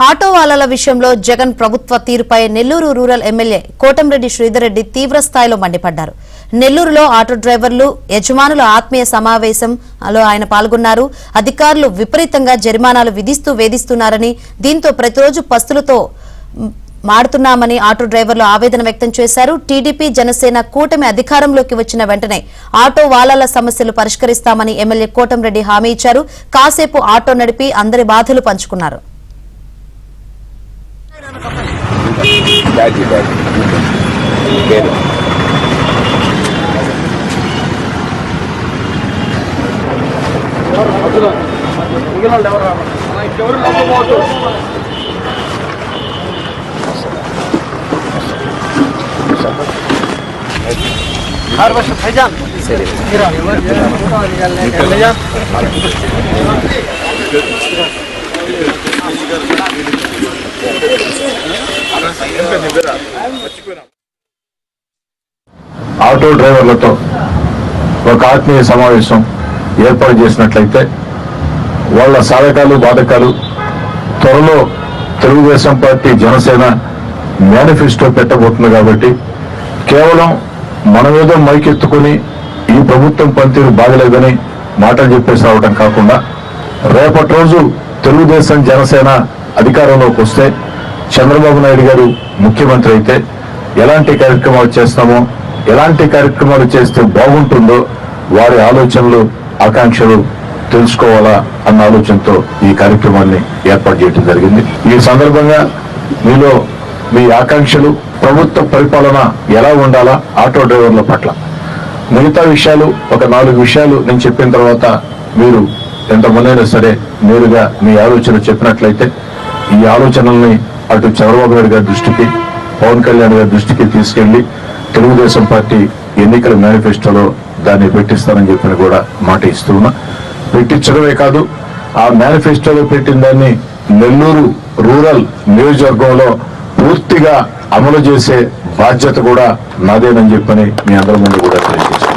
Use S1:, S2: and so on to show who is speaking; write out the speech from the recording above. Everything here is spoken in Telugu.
S1: ఆటో వాలాల విషయంలో జగన్ ప్రభుత్వ తీరుపై నెల్లూరు రూరల్ ఎమ్మెల్యే కోటంరెడ్డి శ్రీధర్ రెడ్డి తీవ్ర స్థాయిలో మండిపడ్డారు. నెల్లూరులో ఆటో డ్రైవర్లు యజమానుల ఆత్మీయ సమావేశంలో ఆయన పాల్గొన్నారు. అధికారులు విపరీతంగా జరిమానాలు విధిస్తూ వేధిస్తున్నారని, దీంతో ప్రతిరోజు పస్తులతో మాడుతున్నామని ఆటో డ్రైవర్లు ఆవేదన వ్యక్తం చేశారు. టీడీపీ జనసేన కూటమి అధికారంలోకి వచ్చిన వెంటనే ఆటో వాలాల సమస్యలు పరిష్కరిస్తామని ఎమ్మెల్యే కోటంరెడ్డి హామీ ఇచ్చారు. కాసేపు ఆటో నడిపి అందరి బాధలు పంచుకున్నారు.
S2: हर वर्ष भाईजान
S3: ఆటో డ్రైవర్లతో ఒక ఆత్మీయ సమావేశం ఏర్పాటు చేసినట్లయితే వాళ్ళ సాధకాలు బాధకాలు త్వరలో తెలుగుదేశం పార్టీ జనసేన మేనిఫెస్టో పెట్టబోతుంది. కాబట్టి కేవలం మనమేదో మైకెత్తుకుని ఈ ప్రభుత్వం పనితీరు బాగలేదని మాటలు చెప్పేసి రావడం కాకుండా, రేపటి రోజు తెలుగుదేశం జనసేన అధికారంలోకి వస్తే చంద్రబాబు నాయుడు గారు ముఖ్యమంత్రి అయితే ఎలాంటి కార్యక్రమాలు చేస్తామో, ఎలాంటి కార్యక్రమాలు చేస్తే బాగుంటుందో వారి ఆలోచనలు ఆకాంక్షలు తెలుసుకోవాలా అన్న ఆలోచనతో ఈ కార్యక్రమాన్ని ఏర్పాటు చేయడం జరిగింది. ఈ సందర్భంగా మీలో మీ ఆకాంక్షలు, ప్రభుత్వ పరిపాలన ఎలా ఉండాలా ఆటో డ్రైవర్ల పట్ల, మిగతా విషయాలు ఒక 4 విషయాలు నేను చెప్పిన తర్వాత మీరు ఎంతమందైనా సరే నేరుగా మీ ఆలోచన చెప్పినట్లయితే ఈ ఆలోచనల్ని అటు చంద్రబాబు నాయుడు గారి దృష్టికి, పవన్ కళ్యాణ్ గారి దృష్టికి తీసుకెళ్లి తెలుగుదేశం పార్టీ ఎన్నికల మేనిఫెస్టోలో దాన్ని పెట్టిస్తానని చెప్పిన కూడా మాట ఇస్తున్నా. పెట్టించడమే కాదు, ఆ మేనిఫెస్టోలో పెట్టిన దాన్ని నెల్లూరు రూరల్ నియోజకవర్గంలో పూర్తిగా అమలు చేసే బాధ్యత కూడా నాదేనని చెప్పని మీ అందరి ముందు కూడా తెలియజేస్తాను.